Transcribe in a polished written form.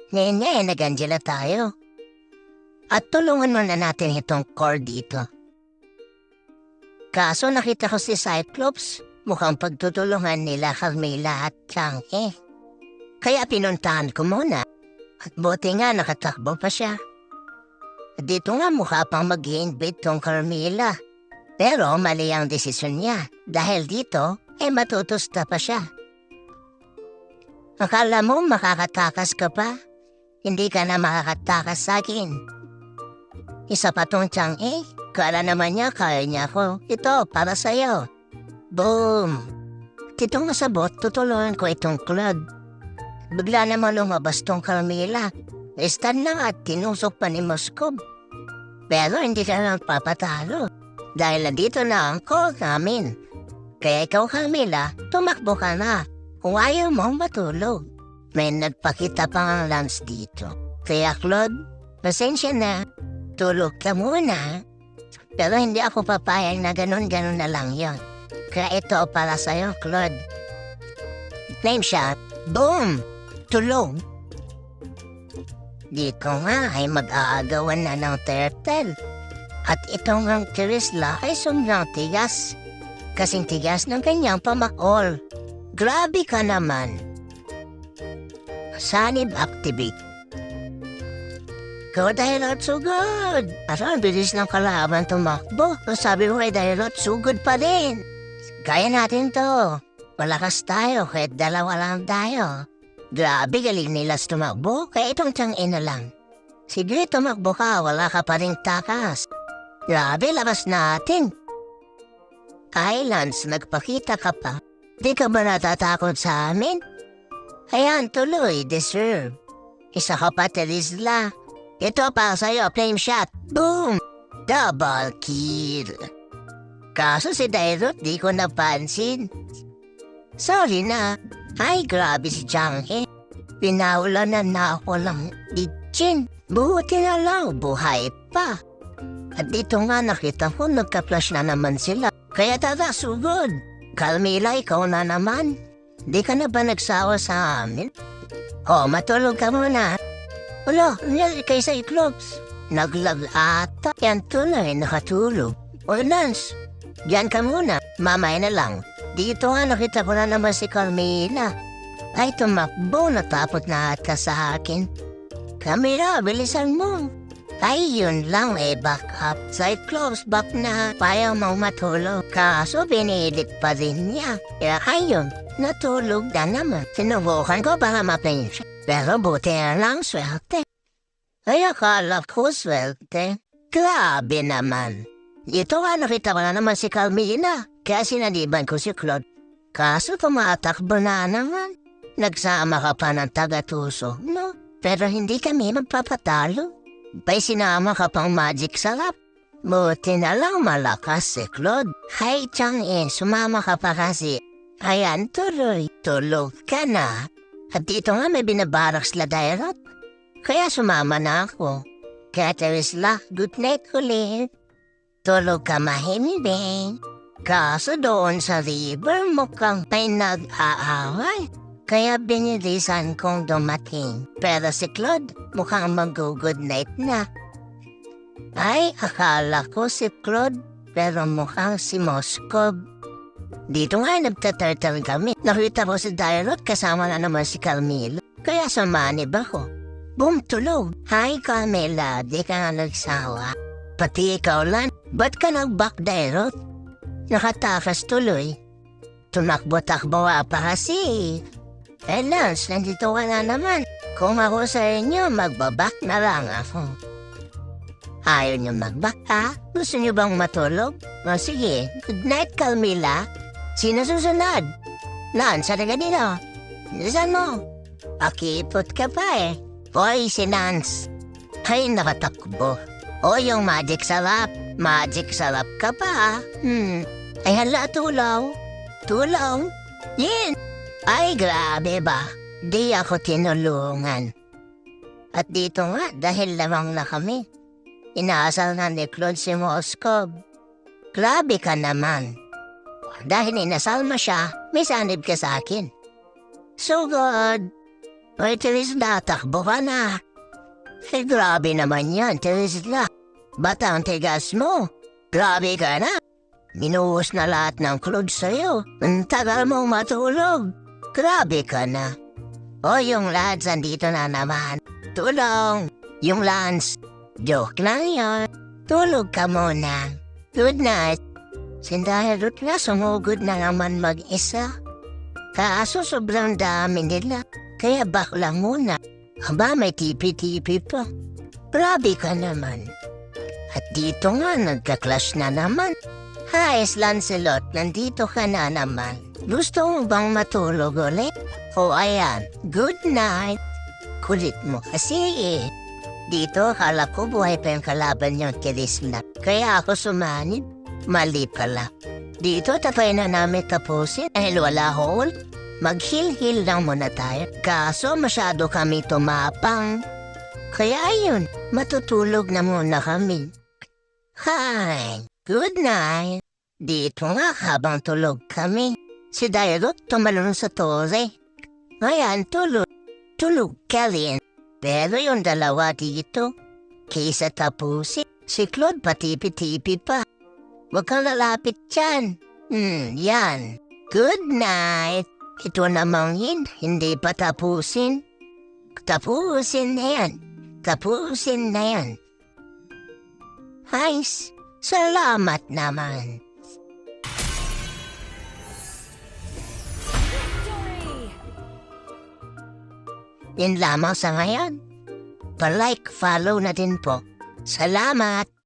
Ngayon nga nag-Angela tayo. At tulungan muna natin itong core dito. Kaso nakita ko si Cyclops, mukhang pagtutulungan nila Carmela at Chang'e. Kaya pinuntahan ko muna. At buti nga nakatakbo pa siya. Dito nga mukha pang mag-i-invade tong Carmela. Pero mali ang desisyon niya dahil dito ay matutusta pa siya. Akala mo makakatakas ka pa? Hindi ka na makakatakas sa akin. Isa pa tong Chang'e, kala naman niya kaya niya ako. Ito, para sa'yo. Boom! Titong nasabot, tutulungan ko itong Claude. Bigla naman lumabas tong Carmela. Stan lang at tinusok pa ni Moskov. Pero hindi ka lang papatalo. Dahil nandito na ang call namin. Kaya ikaw, Carmela, tumakbo ka na. Kung ayaw mong matulog. May nagpakita pang Lance dito. Kaya Claude, pasensya na. Tulog ka muna. Pero hindi ako papayag na ganun-ganun na lang yon. Kaya ito para sa'yo, Claude. Flame shot. Boom! Tulog. Dito nga ay mag-aagawan na ng turtle. At itong ang Terisla ay sobrang tigas. Kasing tigas ng kanyang pamakol. Grabe ka naman. Sanib activate. Go Dairot, so good. Parang bilis ng kalaban tumakbo. Sabi mo kay Dairot, so good pa din. Kaya natin to. Malakas tayo kahit dalawa lang tayo. Grabe galing nila tumakbo, kaya itong Chang'e na lang. Sige, tumakbo ka, wala ka pa rin takas. Grabe, labas natin. Lance, nagpakita ka pa. Di ka ba natatakot sa amin? Ayan, tuloy, deserve. Isa ka pa, Terisla. Ito pa sa'yo, flame shot. Boom! Double kill. Kaso si Dairot di ko napansin. Sorry na. Ay, grabe si Chang'e. Pinaulanan na ako lang ditsin. Buti na lang, buhay pa. At dito nga nakita ko, nagka-flash na naman sila. Kaya tara, sugod. Carmela, ikaw na naman. Di ka na ba nagsawa sa amin? Matulog ka muna. Wala, nangyari kay Cyclops. Naglag ata. Yan tuloy, nakatulog. Lance, diyan ka muna. Mamaya na lang. Dito nga nakita ko na naman si Carmela. Ay, tumakbo, natapot na ata sa akin. Carmela, bilisan mo. Ay, yun lang back up. Cyclops, back na. Payaw mong matulog. Kaso, binilit pa rin niya. Kaya ayun, natulog na naman. Sinubukan ko para maplayin siya. Pero buti na lang swerte. Ay, akala ko swerte. Grabe naman. Ito nga nakita ko na naman si Carmela. Kaya sinaliban ko si Claude. Kaso tumatakbo na naman. Nagsama ka pa ng taga-tuso, no? Pero hindi kami magpapatalo. Bay sinama ka pang magic sarap. Buti na lang malakas si Claude. Hay Chang'e, sumama ka pa kasi. Ayan tuloy, tulog ka na. At dito nga may binabarak sila Dairot. Kaya sumama na ako. Kaya Terisla, good night ulit. Tulog ka mahimibing. Kaso doon sa river mukhang may nag-aaway. Kaya binilisan kong dumating. Pero si Claude mukhang mag-good night na. Ay, akala ko si Claude pero mukhang si Moskov. Dito nga nagtaturtle kami. Nakita ko si Dairot kasama na naman si Carmela. Kaya sumanib ako. Boom, tulog. Hi Carmela, di ka nga nagsawa. Pati ikaw lang, ba't ka nag-back Dairot? Nakatakas tuloy. Tumakbo-takbo pa kasi. Lance, nandito ka na naman. Kung ako sa inyo, magbabak na lang ako. Ayaw niyo magbak, ha? Gusto niyo bang matulog? Sige, good night, Carmela. Sino susunod? Lance, ano ganito? Saan mo? Pakipot ka pa Hoy, si Lance. Ay, nakatakbo. Yung magic sarap. Magic sarap ka pa, Ay, hala, tulaw. Tulaw? Yin! Ay, grabe ba? Di ako tinulungan. At dito nga, dahil lamang na kami. Inaasal na ni Claude si Moskov. Grabe ka naman. Dahil inasal mo siya, may sanib ka sa akin. So good. Ay, Teresla, takbo ka na. Eh, grabe naman yan, Teresla. Ba't ang tigas mo? Grabe ka na. Minuhos na lahat ng clothes sa'yo. Ang tagal mong matulog. Grabe ka na. O, yung lads, andito na naman. Tulong. Yung Lance. Joke lang yun. Tulog ka muna. Good night. Sindahirot na sumugod na naman mag-isa. Kaso sobrang dami nila. Kaya bakla muna. Aba, may tipi-tipi pa. Grabe ka naman. At dito nga, nagka-clash na naman. Hi, Lancelot, nandito ka na naman. Gusto mo bang matulog ulit? O ayan, good night. Kulit mo kasi eh. Dito, akala ko buhay pa yung kalaban yung Teresla. Kaya ako sumanib. Mali pala. Dito, tapay na namin tapusin dahil wala hole. Mag-heal-heal lang muna tayo. Kaso masyado kami tumapang. Kaya ayun, matutulog na muna kami. Hi, good night. Dito nga habang tulog kami. Si Dairot tumalon sa tore. Ngayon tulog. Tulog ka rin. Pero yung dalawa dito, kaysa tapusin, si Claude patipi-tipi pa. Huwag kang lalapit dyan. Yan. Good night. Ito namang hindi pa tapusin. Tapusin na yan. Tapusin na yan. Nice. Salamat naman. Yan lamang sa ngayon. Pa-like, follow na din po. Salamat.